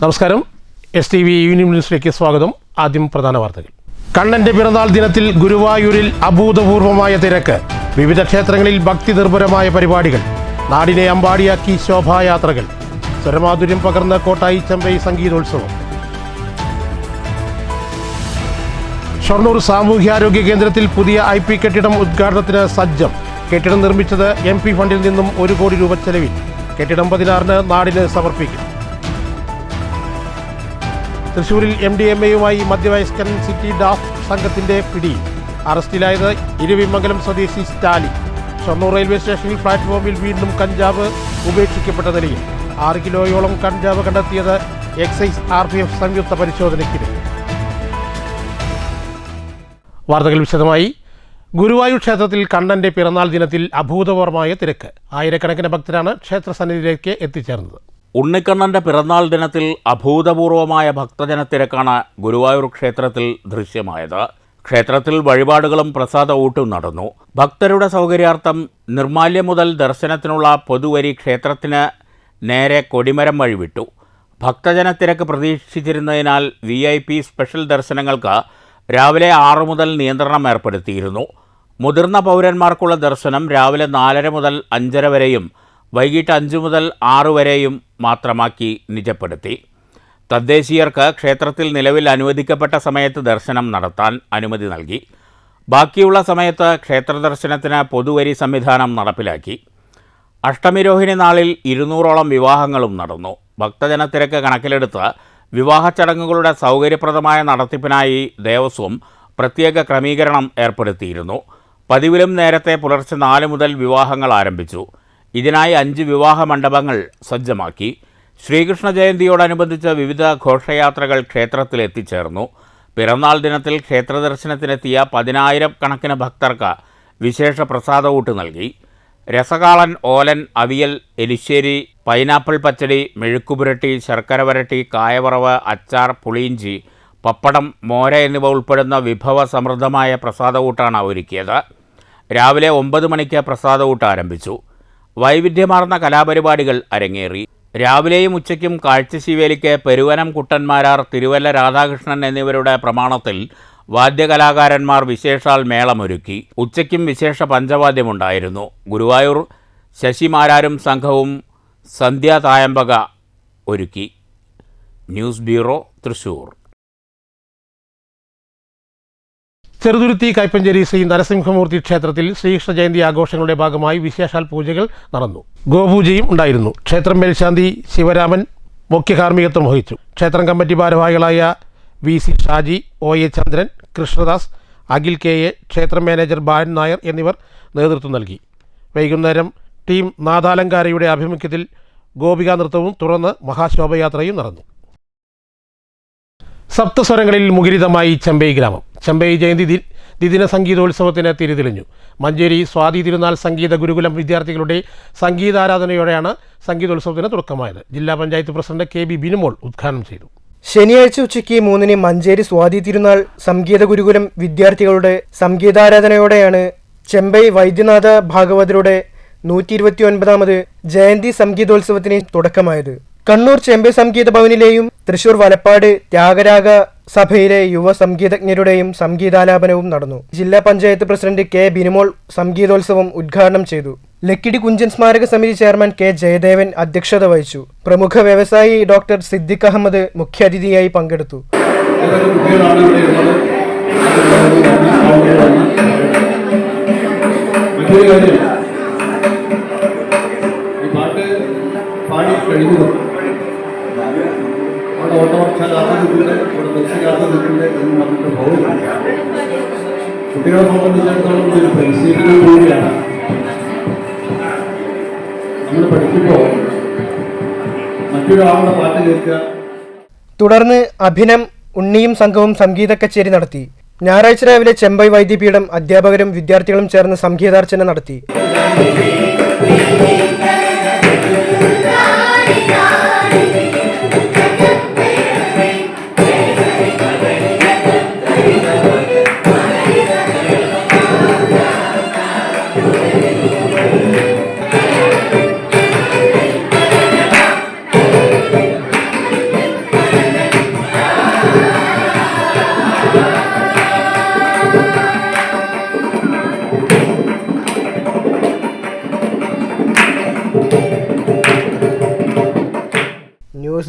നമസ്കാരം. STV evening ന്യൂസിലേക്ക് സ്വാഗതം. ആദ്യം പ്രധാന വാർത്തകൾ. കണ്ണന്റെ പിറന്നാൾ ദിനത്തിൽ ഗുരുവായൂരിൽ അഭൂതപൂർവമായ തിരക്ക്. വിവിധ ക്ഷേത്രങ്ങളിൽ ഭക്തി നിർഭരമായ പരിപാടികൾ. നാടിനെ അമ്പാടിയാക്കി ശോഭായാത്രകൾ. സ്വരമാധുര്യം പകർന്ന കോട്ടായി ചെമ്പൈ സംഗീതോത്സവം. ഷൊർണൂർ സാമൂഹ്യാരോഗ്യ കേന്ദ്രത്തിൽ പുതിയ IP കെട്ടിടം ഉദ്ഘാടനത്തിന് സജ്ജം. കെട്ടിടം നിർമ്മിച്ചത് MP ഫണ്ടിൽ നിന്നും 1 കോടി രൂപ ചെലവിൽ. കെട്ടിടം 16-ന് നാടിന് സമർപ്പിക്കും. തൃശൂരിൽ MDMAയുമായി മധ്യവയസ്കൻ സിറ്റി ഡാഫ് സംഘത്തിന്റെ പിടി. അറസ്റ്റിലായത് ഇരുവിമംഗലം സ്വദേശി സ്റ്റാലിൻ. ഷൊർണൂർ റെയിൽവേ സ്റ്റേഷനിൽ പ്ലാറ്റ്ഫോമിൽ വീണ്ടും കഞ്ചാവ് ഉപേക്ഷിക്കപ്പെട്ട നിലയിൽ. 6 കിലോയോളം കഞ്ചാവ് കണ്ടെത്തിയത് എക്സൈസ് RPF സംയുക്ത പരിശോധനയ്ക്കിടെ. വാർത്തകൾ വിശദമായി. ഗുരുവായൂർ ക്ഷേത്രത്തിൽ കണ്ണന്റെ പിറന്നാൾ ദിനത്തിൽ അഭൂതപൂർവമായ തിരക്ക്. ആയിരക്കണക്കിന് ഭക്തരാണ് ക്ഷേത്രസന്നിധിയിലേക്ക് എത്തിച്ചേർന്നത്. ഉണ്ണിക്കണ്ണന്റെ പിറന്നാൾ ദിനത്തിൽ അഭൂതപൂർവമായ ഭക്തജനത്തിരക്കാണ് ഗുരുവായൂർ ക്ഷേത്രത്തിൽ ദൃശ്യമായത്. ക്ഷേത്രത്തിൽ വഴിപാടുകളും പ്രസാദ ഊട്ടും നടന്നു. ഭക്തരുടെ സൗകര്യാർത്ഥം നിർമാല്യം മുതൽ ദർശനത്തിനുള്ള പൊതുവരി ക്ഷേത്രത്തിന് നേരെ കൊടിമരം വഴി വിട്ടു. ഭക്തജനത്തിരക്ക് പ്രതീക്ഷിച്ചിരുന്നതിനാൽ VIP സ്പെഷ്യൽ ദർശനങ്ങൾക്ക് രാവിലെ 6 മുതൽ നിയന്ത്രണം ഏർപ്പെടുത്തിയിരുന്നു. മുതിർന്ന പൗരന്മാർക്കുള്ള ദർശനം രാവിലെ 4:30 മുതൽ 5:30 വരെയും വൈകിട്ട് 5 മുതൽ 6 വരെയും മാത്രമാക്കി നിജപ്പെടുത്തി. തദ്ദേശീയർക്ക് ക്ഷേത്രത്തിൽ നിലവിൽ അനുവദിക്കപ്പെട്ട സമയത്ത് ദർശനം നടത്താൻ അനുമതി നൽകി. ബാക്കിയുള്ള സമയത്ത് ക്ഷേത്ര ദർശനത്തിന് പൊതുവരി സംവിധാനം നടപ്പിലാക്കി. അഷ്ടമിരോഹിണി നാളിൽ 200ഓളം വിവാഹങ്ങളും നടന്നു. ഭക്തജനത്തിരക്ക് കണക്കിലെടുത്ത് വിവാഹ ചടങ്ങുകളുടെ സൗകര്യപ്രദമായ നടത്തിപ്പിനായി ദേവസ്വം പ്രത്യേക ക്രമീകരണം ഏർപ്പെടുത്തിയിരുന്നു. പതിവിലും നേരത്തെ പുലർച്ചെ 4 മുതൽ വിവാഹങ്ങൾ ആരംഭിച്ചു. ഇതിനായി 5 വിവാഹ മണ്ഡപങ്ങൾ സജ്ജമാക്കി. ശ്രീകൃഷ്ണ ജയന്തിയോടനുബന്ധിച്ച് വിവിധ ഘോഷയാത്രകൾ ക്ഷേത്രത്തിൽ എത്തിച്ചേർന്നു. പിറന്നാൾ ദിനത്തിൽ ക്ഷേത്രദർശനത്തിനെത്തിയ 10,000 കണക്കിന് ഭക്തർക്ക് വിശേഷ പ്രസാദഊട്ട് നൽകി. രസകാളൻ, ഓലൻ, അവിയൽ, എലിശ്ശേരി, പൈനാപ്പിൾ പച്ചടി, മെഴുക്കുപുരട്ടി, ശർക്കര വരട്ടി, കായവറവ്, അച്ചാർ, പുളിയിഞ്ചി, പപ്പടം, മോര എന്നിവ ഉൾപ്പെടുന്ന വിഭവസമൃദ്ധമായ പ്രസാദഊട്ടാണ് ഒരുക്കിയത്. രാവിലെ 9 മണിക്ക് പ്രസാദഊട്ട് ആരംഭിച്ചു. വൈവിധ്യമാർന്ന കലാപരിപാടികൾ അരങ്ങേറി. രാവിലെയും ഉച്ചയ്ക്കും കാഴ്ചശീവേലിക്ക് പെരുവനം കുട്ടന്മാരാർ, തിരുവല്ല രാധാകൃഷ്ണൻ എന്നിവരുടെ പ്രമാണത്തിൽ വാദ്യകലാകാരന്മാർ വിശേഷാൽ മേളമൊരുക്കി. ഉച്ചയ്ക്കും വിശേഷ പഞ്ചവാദ്യമുണ്ടായിരുന്നു. ഗുരുവായൂർ ശശിമാരാരും സംഘവും സന്ധ്യാ തായമ്പക ഒരുക്കി. News bureau, Thrissur. ചെറുതുരുത്തി കൈപ്പഞ്ചേരി ശ്രീ നരസിംഹമൂർത്തി ക്ഷേത്രത്തിൽ ശ്രീകൃഷ്ണ ജയന്തി ആഘോഷങ്ങളുടെ ഭാഗമായി വിശേഷാൽ പൂജകൾ നടന്നു. ഗോപൂജയും ഉണ്ടായിരുന്നു. ക്ഷേത്രം മേൽശാന്തി ശിവരാമൻ മുഖ്യകാർമ്മികത്വം വഹിച്ചു. ക്ഷേത്രം കമ്മിറ്റി ഭാരവാഹികളായ VC ഷാജി, OA ചന്ദ്രൻ, കൃഷ്ണദാസ്, അഖിൽ KA, ക്ഷേത്രം മാനേജർ ബാലൻ നായർ എന്നിവർ നേതൃത്വം നൽകി. വൈകുന്നേരം ടീം നാദാലങ്കാരയുടെ ആഭിമുഖ്യത്തിൽ ഗോപികാ നൃത്തവും തുടർന്ന് മഹാശോഭയാത്രയും നടന്നു. സപ്തസ്വരങ്ങളിൽ മുഖരിതമായി ചെമ്പൈ ഗ്രാമം. ചെമ്പൈ ജയന്തി ദ്വിദിന സംഗീതോത്സവത്തിന് തിരിതെളിഞ്ഞു. മഞ്ചേരി സ്വാതി തിരുനാൾ സംഗീത ഗുരുകുലം വിദ്യാർത്ഥികളുടെ സംഗീതാരാധനയോടെയാണ് സംഗീതോത്സവത്തിന് തുടക്കമായത്. ജില്ലാ പഞ്ചായത്ത് പ്രസിഡന്റ് KB ബിനുമോൾ ഉദ്ഘാടനം ചെയ്തു. ശനിയാഴ്ച ഉച്ചയ്ക്ക് 3-ന് മഞ്ചേരി സ്വാതി തിരുനാൾ സംഗീത ഗുരുകുലം വിദ്യാർത്ഥികളുടെ സംഗീതാരാധനയോടെയാണ് ചെമ്പൈ വൈദ്യനാഥ ഭാഗവതരുടെ 129ാമത് ജയന്തി സംഗീതോത്സവത്തിന് തുടക്കമായത്. കണ്ണൂർ ചെമ്പൈ സംഗീത ഭവനിലെയും തൃശൂർ വലപ്പാട് ത്യാഗരാഗ സഭയിലെ യുവ സംഗീതജ്ഞരുടെയും സംഗീതാലാപനവും നടന്നു. ജില്ലാ പഞ്ചായത്ത് പ്രസിഡന്റ് K ബിനുമോൾ സംഗീതോത്സവം ഉദ്ഘാടനം ചെയ്തു. ലക്കിടി കുഞ്ചൻ സ്മാരക സമിതി ചെയർമാൻ K ജയദേവൻ അധ്യക്ഷത വഹിച്ചു. പ്രമുഖ വ്യവസായി ഡോക്ടർ സിദ്ദിഖ് അഹമ്മദ് മുഖ്യാതിഥിയായി പങ്കെടുത്തു. കുട്ടികളെ സംബന്ധിച്ചിടത്തോളം ഒരു പരിശീലനം കൂടിയാണ്. നമ്മൾ പഠിക്കുമ്പോൾ മറ്റൊരാളുടെ പാട്ട് കേൾക്കുക. തുടർന്ന് അഭിനം, ഉണ്ണിയും സംഘവും സംഗീത കച്ചേരി നടത്തി. ഞായറാഴ്ച രാവിലെ ചെമ്പൈ വൈദ്യപീഠം അധ്യാപകരും വിദ്യാർത്ഥികളും ചേർന്ന് സംഗീതാർച്ചന നടത്തി.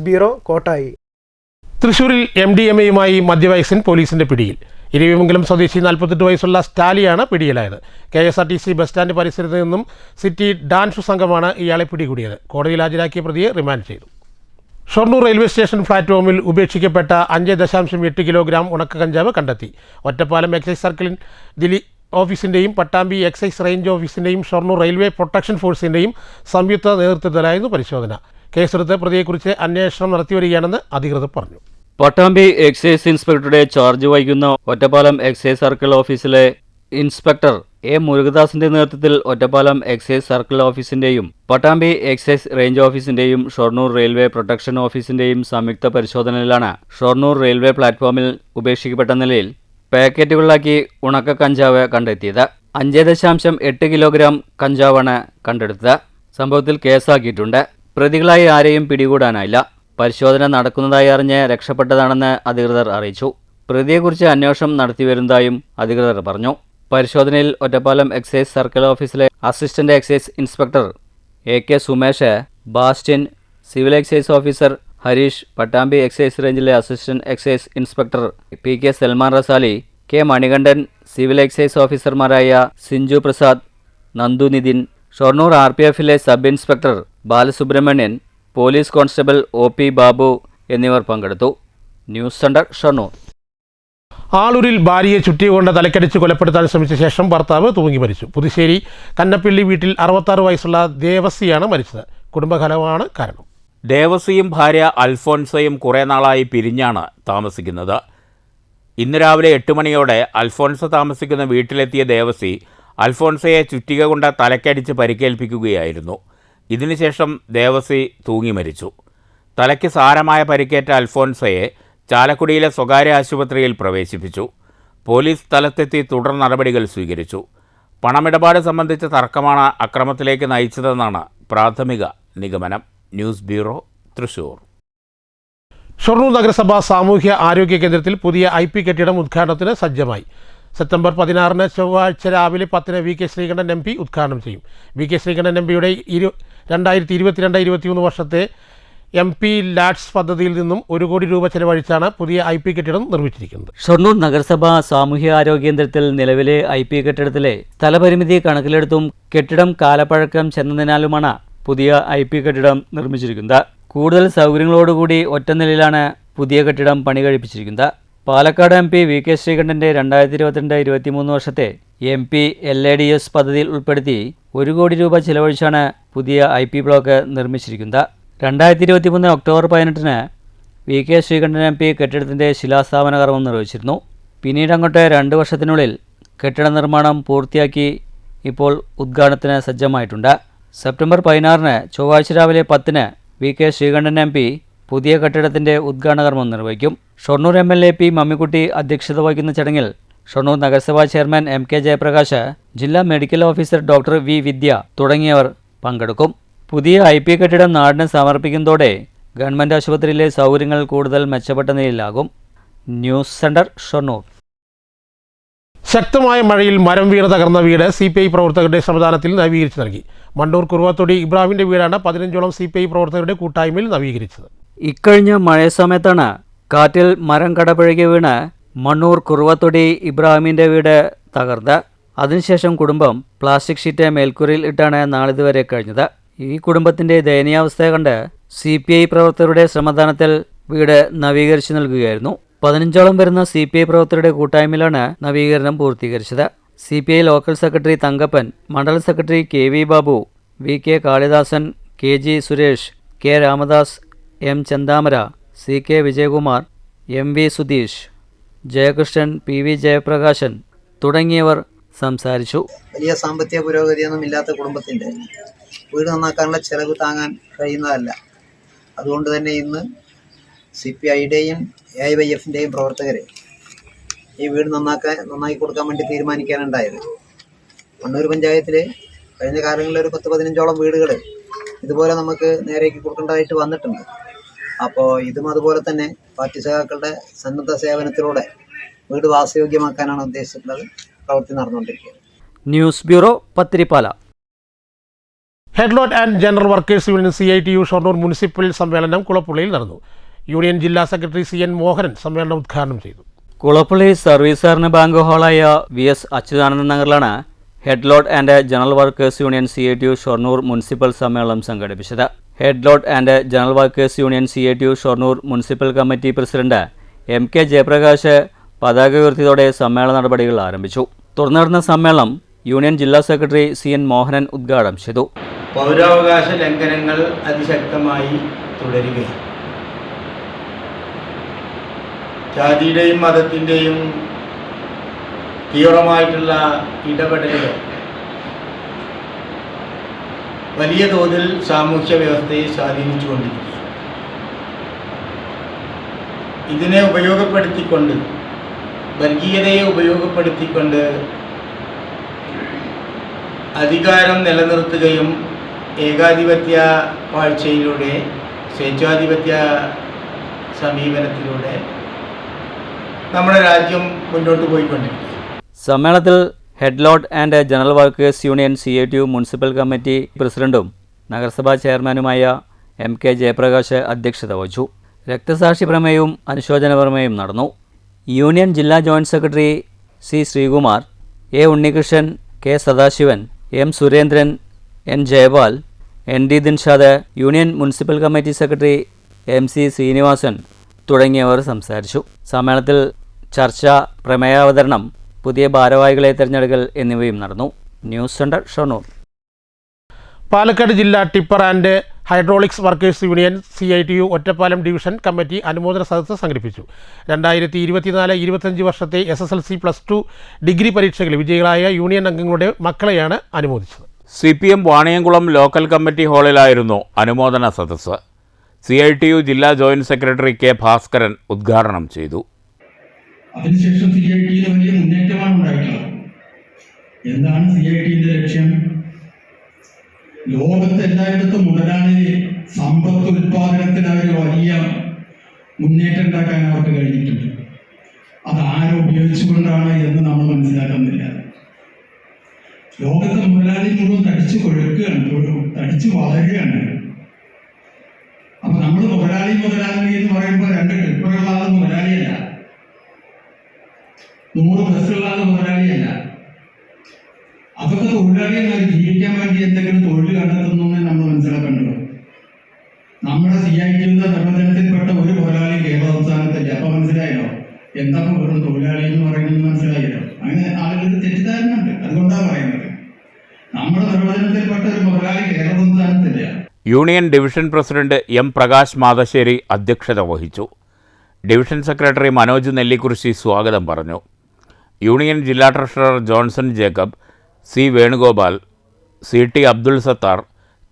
News bureau, Kottayi. തൃശൂരിൽ MDMA-യുമായി മദ്യവയസ്സൻ പോലീസിന്റെ പിടിയിൽ. ഇരവിമംഗലം സ്വദേശി 48 വയസ്സുള്ള സ്റ്റാലിയാണ് പിടിയിലായത്. KSRTC ബസ് സ്റ്റാൻഡ് പരിസരത്ത് നിന്നും സിറ്റി ഡാൻസ് സംഘമാണ് ഇയാളെ പിടികൂടിയത്. കോടതിയിൽ ഹാജരാക്കിയ പ്രതിയെ റിമാൻഡ് ചെയ്തു. ഷൊർണൂർ റെയിൽവേ സ്റ്റേഷൻ പ്ലാറ്റ്ഫോമിൽ ഉപേക്ഷിക്കപ്പെട്ട 5.8 കിലോഗ്രാം ഉണക്ക കഞ്ചാവ് കണ്ടെത്തി. ഒറ്റപ്പാലം എക്സൈസ് സർക്കിൾ ഓഫീസിൻ്റെയും പട്ടാമ്പി എക്സൈസ് റേഞ്ച് ഓഫീസിൻ്റെയും ഷൊർണൂർ റെയിൽവേ പ്രൊട്ടക്ഷൻ ഫോഴ്സിൻ്റെയും സംയുക്ത നേതൃത്വത്തിലായിരുന്നു പരിശോധന. കേസെടുത്ത് പ്രതിയെക്കുറിച്ച് അന്വേഷണം നടത്തിവരികയാണെന്ന് അധികൃതർ പറഞ്ഞു. പട്ടാമ്പി എക്സൈസ് ഇൻസ്പെക്ടറുടെ ചാർജ് വഹിക്കുന്ന ഒറ്റപ്പാലം എക്സൈസ് സർക്കിൾ ഓഫീസിലെ ഇൻസ്പെക്ടർ A. മുരുകദാസിന്റെ നേതൃത്വത്തിൽ ഒറ്റപ്പാലം എക്സൈസ് സർക്കിൾ ഓഫീസിന്റെയും പട്ടാമ്പി എക്സൈസ് റേഞ്ച് ഓഫീസിന്റെയും ഷൊർണൂർ റെയിൽവേ പ്രൊട്ടക്ഷൻ ഓഫീസിന്റെയും സംയുക്ത പരിശോധനയിലാണ് ഷൊർണൂർ റെയിൽവേ പ്ലാറ്റ്ഫോമിൽ ഉപേക്ഷിക്കപ്പെട്ട നിലയിൽ പാക്കറ്റുകളിലാക്കി ഉണക്ക കഞ്ചാവ് കണ്ടെത്തിയത്. 5.8 കിലോഗ്രാം കഞ്ചാവാണ് കണ്ടെടുത്തത്. സംഭവത്തിൽ കേസാക്കിയിട്ടുണ്ട്. പ്രതികളായി ആരെയും പിടികൂടാനായില്ല. പരിശോധന നടക്കുന്നതായി അറിഞ്ഞ് രക്ഷപ്പെട്ടതാണെന്ന് അധികൃതർ അറിയിച്ചു. പ്രതിയെക്കുറിച്ച് അന്വേഷണം നടത്തിവരുന്നതായും അധികൃതർ പറഞ്ഞു. പരിശോധനയിൽ ഒറ്റപ്പാലം എക്സൈസ് സർക്കിൾ ഓഫീസിലെ assistant excise inspector AK Sumesh, Bastin, civil excise officer Hareesh, Pattambi excise റേഞ്ചിലെ assistant excise inspector PK Salman Rasali, K Manikandan, civil excise ഓഫീസർമാരായ സിഞ്ചു പ്രസാദ്, നന്ദു നിതിൻ, ഷൊർണൂർ RPFിലെ sub inspector Balasubramanian, police constable OP Babu എന്നിവർ പങ്കെടുത്തു. News centre, Shoranur. ആളൂരിൽ ഭാര്യയെ ചുറ്റികൊണ്ട് തലക്കടിച്ച് കൊലപ്പെടുത്താൻ ശ്രമിച്ച ശേഷം ഭർത്താവ് തൂങ്ങി മരിച്ചു. പുതുശ്ശേരി കന്നപ്പിള്ളി വീട്ടിൽ 66 വയസ്സുള്ള ദേവസിയാണ് മരിച്ചത്. കുടുംബകലഹമാണ് കാരണം. ദേവസിയും ഭാര്യ അൽഫോൻസയും കുറേ നാളായി പിരിഞ്ഞാണ് താമസിക്കുന്നത്. ഇന്ന് രാവിലെ 8 മണിയോടെ അൽഫോൻസ താമസിക്കുന്ന വീട്ടിലെത്തിയ ദേവസി അൽഫോൻസയെ ചുറ്റിക കൊണ്ട് തലക്കടിച്ച് പരിക്കേൽപ്പിക്കുകയായിരുന്നു. ഇതിനുശേഷം ദേവസി തൂങ്ങി മരിച്ചു. തലയ്ക്ക് സാരമായ പരിക്കേറ്റ അൽഫോൻസയെ ചാലക്കുടിയിലെ സ്വകാര്യ ആശുപത്രിയിൽ പ്രവേശിപ്പിച്ചു. പോലീസ് സ്ഥലത്തെത്തി തുടർ നടപടികൾ സ്വീകരിച്ചു. പണമിടപാട് സംബന്ധിച്ച തർക്കമാണ് അക്രമത്തിലേക്ക് നയിച്ചതെന്നാണ് പ്രാഥമിക നിഗമനം. News bureau, Thrissur. ഷൊർണൂർ നഗരസഭ സാമൂഹ്യ ആരോഗ്യ കേന്ദ്രത്തിൽ പുതിയ IP കെട്ടിടം ഉദ്ഘാടനത്തിന് സജ്ജമായി. സെപ്റ്റംബർ 16 ചൊവ്വാഴ്ച രാവിലെ 10 VK ശ്രീകണ്ഠൻ MP ഉദ്ഘാടനം ചെയ്യും. VK ശ്രീകണ്ഠൻ MPയുടെ 2022-23 വർഷത്തെ MP ലാഡ്സ് പദ്ധതിയിൽ നിന്നും 1 കോടി രൂപ ചെലവഴിച്ചാണ് പുതിയ IP കെട്ടിടം നിർമ്മിച്ചിരിക്കുന്നത്. ഷൊർണൂർ നഗരസഭ സാമൂഹ്യ ആരോഗ്യ കേന്ദ്രത്തിൽ നിലവിലെ IP കെട്ടിടത്തിലെ സ്ഥലപരിമിതി കണക്കിലെടുത്തും കെട്ടിടം കാലപ്പഴക്കം ചെന്നതിനാലുമാണ് പുതിയ IP കെട്ടിടം നിർമ്മിച്ചിരിക്കുന്നത്. കൂടുതൽ സൗകര്യങ്ങളോടുകൂടി ഒറ്റ നിലയിലാണ് പുതിയ കെട്ടിടം പണി കഴിപ്പിച്ചിരിക്കുന്നത്. പാലക്കാട് MP VK ശ്രീകണ്ഠന്റെ 2022-23 വർഷത്തെ MP LADS പദ്ധതിയിൽ ഉൾപ്പെടുത്തി 1 കോടി രൂപ ചെലവഴിച്ചാണ് പുതിയ IP ബ്ലോക്ക് നിർമ്മിച്ചിരിക്കുന്നത്. 2023 ഒക്ടോബർ 18 VK ശ്രീകണ്ഠൻ MP കെട്ടിടത്തിൻ്റെ ശിലാസ്ഥാപന കർമ്മം നിർവഹിച്ചിരുന്നു. പിന്നീട് അങ്ങോട്ട് 2 വർഷത്തിനുള്ളിൽ കെട്ടിട നിർമ്മാണം പൂർത്തിയാക്കി ഇപ്പോൾ ഉദ്ഘാടനത്തിന് സജ്ജമായിട്ടുണ്ട്. സെപ്റ്റംബർ 16 ചൊവ്വാഴ്ച രാവിലെ 10 VK ശ്രീകണ്ഠൻ MP പുതിയ കെട്ടിടത്തിൻ്റെ ഉദ്ഘാടന കർമ്മം നിർവഹിക്കും. ഷൊർണൂർ MLA P മമ്മിക്കുട്ടി അധ്യക്ഷത വഹിക്കുന്ന ചടങ്ങിൽ ഷൊർണൂർ നഗരസഭാ ചെയർമാൻ MK ജയപ്രകാശ്, ജില്ലാ മെഡിക്കൽ ഓഫീസർ ഡോക്ടർ V വിദ്യ തുടങ്ങിയവർ പങ്കെടുക്കും. പുതിയ IP കെട്ടിടം നാടിന് സമർപ്പിക്കുന്നതോടെ ഗവൺമെൻറ് ആശുപത്രിയിലെ സൗകര്യങ്ങൾ കൂടുതൽ മെച്ചപ്പെട്ട നിലയിലാകും. News centre, Shoranur. ശക്തമായ മഴയിൽ മരം വീണ് തകർന്ന വീട് CPI പ്രവർത്തകരുടെ സംവിധാനത്തിൽ നവീകരിച്ച് നൽകി. മണ്ണൂർ കുറുവാത്തൊടി ഇബ്രാഹിമിൻ്റെ വീടാണ് 15ഓളം CPI പ്രവർത്തകരുടെ കൂട്ടായ്മയിൽ നവീകരിച്ചത്. ഇക്കഴിഞ്ഞ മഴ സമയത്താണ് കാറ്റിൽ മരം കടപുഴകി വീണ് മണ്ണൂർ കുറുവാത്തൊടി ഇബ്രാഹിമിൻ്റെ വീട് തകർന്നത്. അതിനുശേഷം കുടുംബം പ്ലാസ്റ്റിക് ഷീറ്റ് മേൽക്കൂരയിൽ ഇട്ടാണ് നാളിതുവരെ കഴിഞ്ഞത്. ഈ കുടുംബത്തിൻ്റെ ദയനീയാവസ്ഥ കണ്ട് CPI പ്രവർത്തകരുടെ ശ്രമദാനത്തിൽ വീട് നവീകരിച്ചു നൽകുകയായിരുന്നു. 15ഓളം വരുന്ന CPI പ്രവർത്തകരുടെ കൂട്ടായ്മയിലാണ് നവീകരണം പൂർത്തീകരിച്ചത്. CPI ലോക്കൽ സെക്രട്ടറി തങ്കപ്പൻ, മണ്ഡലം secretary KV Babu, VK Kalidasan, KG Suresh, K Ramadas, M Chenthamara, CK Vijayakumar, MV Sudheesh, Jayakrishnan, PV Jayaprakashan തുടങ്ങിയവർ സംസാരിച്ചു. വലിയ സാമ്പത്തിക പുരോഗതിയൊന്നും ഇല്ലാത്ത കുടുംബത്തിൻ്റെ വീട് നന്നാക്കാനുള്ള ചെലവ് താങ്ങാൻ കഴിയുന്നതല്ല. അതുകൊണ്ട് തന്നെ ഇന്ന് CPIയുടെയും AIYFൻ്റെയും പ്രവർത്തകർ ഈ വീട് നന്നാക്കി കൊടുക്കാൻ വേണ്ടി തീരുമാനിക്കാനുണ്ടായത്. മണ്ണൂർ പഞ്ചായത്തിൽ കഴിഞ്ഞ കാലങ്ങളിൽ ഒരു 10-15ഓളം വീടുകൾ ഇതുപോലെ നമുക്ക് നേരേക്ക് കൊടുക്കേണ്ടതായിട്ട് വന്നിട്ടുണ്ട്. അപ്പോൾ ഇതും അതുപോലെ തന്നെ പാർട്ടി സഖാക്കളുടെ സന്നദ്ധ സേവനത്തിലൂടെ വീട് വാസയോഗ്യമാക്കാനാണ് ഉദ്ദേശിച്ചിട്ടുള്ളത്. പ്രവൃത്തി നടന്നുകൊണ്ടിരിക്കുന്നത്. News bureau, Pathirippala. Headload and general workers union CITU Shoranur municipal സമ്മേളനം കുളപ്പുള്ളിയിൽ നടന്നു. യൂണിയൻ ജില്ലാ സെക്രട്ടറി CN മോഹനൻ സമ്മേളനം ഉദ്ഘാടനം ചെയ്തു. കുളപ്പള്ളി സർവീസ് സഹകരണ ബാങ്ക് ഹാളായ VS അച്യുതാനന്ദൻ നഗറിലാണ് headload and general workers union CITU Shoranur municipal സമ്മേളനം സംഘടിപ്പിച്ചത്. Headload and general workers union CITU Shoranur municipal committee president MK Jayaprakash പതാക ഉയർത്തിയതോടെ സമ്മേളന നടപടികൾ ആരംഭിച്ചു. തുടർന്ന് നടന്ന സമ്മേളനം യൂണിയൻ ജില്ലാ സെക്രട്ടറി CN മോഹനൻ ഉദ്ഘാടനം ചെയ്തു. പൗരാവകാശ ലംഘനങ്ങൾ അതിശക്തമായി തുടരുകയാണ്. ജാതിയുടെയും മതത്തിൻ്റെയും തീവ്രമായിട്ടുള്ള ഇടപെടലുകൾ വലിയ തോതിൽ സാമൂഹ്യ വ്യവസ്ഥയെ സ്വാധീനിച്ചുകൊണ്ടിരിക്കുക. ഇതിനെ ഉപയോഗപ്പെടുത്തിക്കൊണ്ട്, വർഗീയതയെ ഉപയോഗപ്പെടുത്തിക്കൊണ്ട് അധികാരം നിലനിർത്തുകയും ഏകാധിപത്യ വാഴ്ചയിലൂടെ, സ്വേച്ഛാധിപത്യ സമീപനത്തിലൂടെ നമ്മുടെ രാജ്യം മുന്നോട്ട് പോയിക്കൊണ്ടിരിക്കുക. സമ്മേളനത്തിൽ headload and general workers union CITU municipal committee പ്രസിഡന്റും നഗരസഭാ ചെയർമാനുമായ MK ജയപ്രകാശ് അധ്യക്ഷത വഹിച്ചു. രക്തസാക്ഷി പ്രമേയവും അനുശോചന പ്രമേയവും നടന്നു. യൂണിയൻ ജില്ലാ joint secretary C Sreekumar, A Unnikrishnan, K Sadasivan, M Surendran, N Jayapal, ND Dinshad, union municipal committee secretary MC Sreenivasan തുടങ്ങിയവർ സംസാരിച്ചു. സമ്മേളനത്തിൽ ചർച്ച, പ്രമേയാവതരണം, പുതിയ ഭാരവാഹികളെ തിരഞ്ഞെടുക്കൽ എന്നിവയും നടന്നു. News centre Shoranur. പാലക്കാട് ജില്ലാ tipper and hydraulics workers union CITU Ottapalam division committee അനുമോദന സദസ്സ് സംഘടിപ്പിച്ചു. 2024-25 വർഷത്തെ SSLC+2 ഡിഗ്രി പരീക്ഷകളിൽ വിജയികളായ യൂണിയൻ അംഗങ്ങളുടെ മക്കളെയാണ് അനുമോദിച്ചത്. CPM വാണിയംകുളം ലോക്കൽ കമ്മിറ്റി ഹാളിലായിരുന്നു അനുമോദന സദസ്സ്. CITU ജില്ലാ ജോയിന്റ് സെക്രട്ടറി K ഭാസ്കരൻ ഉദ്ഘാടനം ചെയ്തു. അതിനുശേഷം CITയിൽ വലിയ മുന്നേറ്റമാണ് ഉണ്ടായിട്ടുള്ളത്. എന്താണ് CITയുടെ ലക്ഷ്യം? ലോകത്ത് എല്ലായിടത്തും മുതലാളി സമ്പത്ത് ഉൽപാദനത്തിന് അവർ വലിയ മുന്നേറ്റം ഉണ്ടാക്കാൻ അവർക്ക് കഴിഞ്ഞിട്ടുണ്ട്. അത് ആരെ ഉപയോഗിച്ചുകൊണ്ടാണ് എന്ന് നമ്മൾ മനസ്സിലാക്കുന്നില്ല. ലോകത്തെ മുതലാളി മുഴുവൻ തടിച്ചു കൊഴുക്കുകയാണ്, തടിച്ചു വളരുകയാണ്. അപ്പൊ നമ്മൾ മുതലാളി എന്ന് പറയുമ്പോൾ 2 ട്രിപ്പറുള്ള ആൾ മുതലാളിയല്ല, 100 ബസ്സുള്ള ആൾ മുതലാളിയല്ല. അതൊക്കെ തൊഴിലാളികളായി ജീവിക്കാൻ വേണ്ടി എന്തെങ്കിലും തൊഴിൽ കണ്ടെത്തുന്നു എന്ന് നമ്മൾ മനസ്സിലാക്കേണ്ടത്. നമ്മുടെ CITയുടെ നിർവചനത്തിൽപ്പെട്ട ഒരു മുതലാളി കേരള സംസ്ഥാനത്തില്ല. അപ്പൊ മനസ്സിലായല്ലോ എന്താണ് വെറും തൊഴിലാളി എന്ന് പറയുന്നത്, മനസ്സിലായല്ലോ. അങ്ങനെ ആളുകൾക്ക് തെറ്റിദ്ധാരണ ഉണ്ട്, അതുകൊണ്ടാണ് പറയുന്നത്. നമ്മുടെ നിർവചനത്തിൽപ്പെട്ട ഒരു മുതലാളി കേരള സംസ്ഥാനത്തില്ല. Union division president M Prakash Mathasseri അധ്യക്ഷത വഹിച്ചു. ഡിവിഷൻ സെക്രട്ടറി മനോജ് നെല്ലിക്കുറിശി സ്വാഗതം പറഞ്ഞു. യൂണിയൻ ജില്ലാ treasurer Johnson Jacob, C Venugopal, CT Abdul Sathar,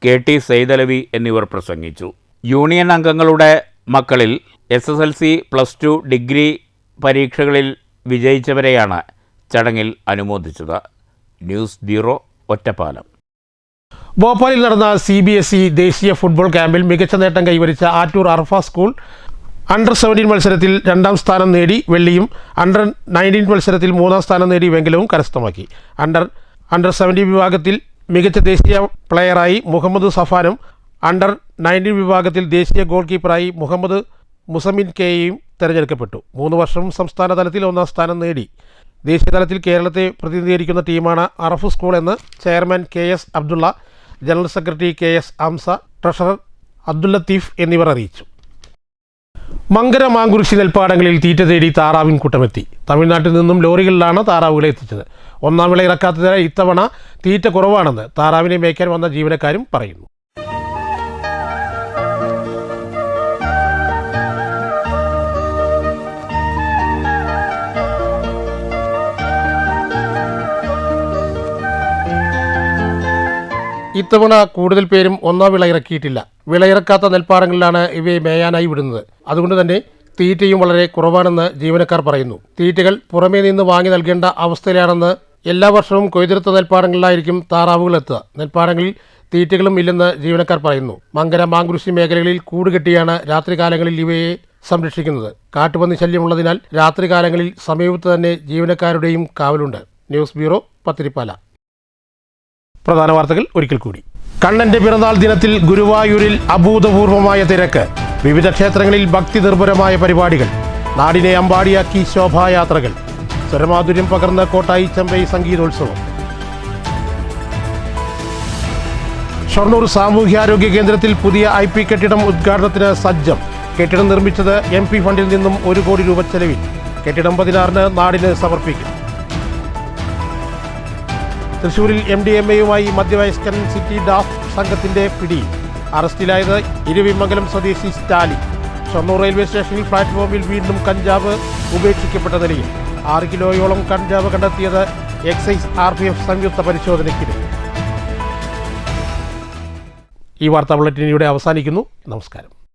KT Saidalavi എന്നിവർ പ്രസംഗിച്ചു. യൂണിയൻ അംഗങ്ങളുടെ മക്കളിൽ SSLC+2 ഡിഗ്രി പരീക്ഷകളിൽ വിജയിച്ചവരെയാണ് ചടങ്ങിൽ അനുമോദിച്ചത്. News bureau, Ottapalam. ഭോപ്പാലിൽ നടന്ന CBSE ദേശീയ ഫുട്ബോൾ ക്യാമ്പിൽ മികച്ച നേട്ടം കൈവരിച്ച ആറ്റൂർ അർഫ സ്കൂൾ അണ്ടർ-17 മത്സരത്തിൽ 2ാം സ്ഥാനം നേടി വെള്ളിയും, അണ്ടർ-19 മത്സരത്തിൽ 3ാം സ്ഥാനം നേടി വെങ്കലവും കരസ്ഥമാക്കി. അണ്ടർ-17 വിഭാഗത്തിൽ മികച്ച ദേശീയ പ്ലെയറായി മുഹമ്മദ് സഫാനും, അണ്ടർ-19 വിഭാഗത്തിൽ ദേശീയ ഗോൾ കീപ്പറായി മുഹമ്മദ് മുസമിൻ കെയും തിരഞ്ഞെടുക്കപ്പെട്ടു. 3 വർഷം സംസ്ഥാന തലത്തിൽ 1ാം സ്ഥാനം നേടി. ദേശീയ തലത്തിൽ കേരളത്തെ പ്രതിനിധീകരിക്കുന്ന ടീമാണ് അറഫ് സ്കൂൾ എന്ന് chairman KS Abdulla, general secretary KS Hamsa, treasurer Abdul Latheef എന്നിവർ അറിയിച്ചു. മങ്കര മാങ്കുരിശി നെൽപ്പാടങ്ങളിൽ തീറ്റ തേടി താറാവിൻ കൂട്ടമെത്തി. തമിഴ്നാട്ടിൽ നിന്നും ലോറികളിലാണ് താറാവുകളെ എത്തിച്ചത്. 1ാം വിള ഇറക്കാത്തതിനാൽ ഇത്തവണ തീറ്റ കുറവാണെന്ന് താറാവിനെ മേയ്ക്കാൻ വന്ന ജീവനക്കാരും പറയുന്നു. ഇത്തവണ കൂടുതൽ പേരും 1ാം വിള ഇറക്കിയിട്ടില്ല. വിളയിറക്കാത്ത നെൽപ്പാടങ്ങളിലാണ് ഇവയെ മേയാനായി വിടുന്നത്. അതുകൊണ്ട് തന്നെ തീറ്റയും വളരെ കുറവാണെന്ന് ജീവനക്കാർ പറയുന്നു. തീറ്റകൾ പുറമേ നിന്ന് വാങ്ങി നൽകേണ്ട അവസ്ഥയിലാണെന്ന്. എല്ലാ വർഷവും കൊയ്തെടുത്ത നെൽപ്പാടങ്ങളിലായിരിക്കും താറാവുകൾ എത്തുക. നെൽപ്പാടങ്ങളിൽ തീറ്റകളും ഇല്ലെന്ന് ജീവനക്കാർ പറയുന്നു. മങ്കര മാങ്കുരിശി മേഖലകളിൽ കൂടുകെട്ടിയാണ് രാത്രികാലങ്ങളിൽ ഇവയെ സംരക്ഷിക്കുന്നത്. കാട്ടുപന്നി ശല്യമുള്ളതിനാൽ രാത്രികാലങ്ങളിൽ സമീപത്ത് തന്നെ ജീവനക്കാരുടെയും കാവലുണ്ട്. News bureau, Pathiripala. പ്രധാന വാർത്തകൾ ഒരിക്കൽ കൂടി. കണ്ണന്റെ പിറന്നാൾ ദിനത്തിൽ ഗുരുവായൂരിൽ അഭൂതപൂർവമായ തിരക്ക്. വിവിധ ക്ഷേത്രങ്ങളിൽ ഭക്തി നിർഭരമായ പരിപാടികൾ. നാടിനെ അമ്പാടിയാക്കി ശോഭായാത്രകൾ. സ്വരമാധുര്യം പകർന്ന കോട്ടായി ചെമ്പൈ സംഗീതോത്സവം. ഷൊർണൂർ സാമൂഹ്യാരോഗ്യ കേന്ദ്രത്തിൽ പുതിയ IP കെട്ടിടം ഉദ്ഘാടനത്തിന് സജ്ജം. കെട്ടിടം നിർമ്മിച്ചത് MP ഫണ്ടിൽ നിന്നും 1 കോടി രൂപ ചെലവിൽ. കെട്ടിടം 16-ന് നാടിന് സമർപ്പിക്കും. തൃശൂരിൽ MDMA-യുമായി മധ്യവയസ്കൻ സിറ്റി ഡാഫ് സംഘത്തിന്റെ പിടി. അറസ്റ്റിലായത് ഇരുവിമംഗലം സ്വദേശി സ്റ്റാലിൻ. ഷൊർണൂർ റെയിൽവേ സ്റ്റേഷനിൽ പ്ലാറ്റ്ഫോമിൽ വീണ്ടും കഞ്ചാവ് ഉപേക്ഷിക്കപ്പെട്ട നിലയിൽ. 6 കിലോയോളം കഞ്ചാവ് കണ്ടെത്തിയത് എക്സൈസ് RPF സംയുക്ത പരിശോധനയ്ക്കിടെ. ഈ വാർത്താ ബുള്ളറ്റിൻ ഇവിടെ അവസാനിക്കുന്നു. നമസ്കാരം.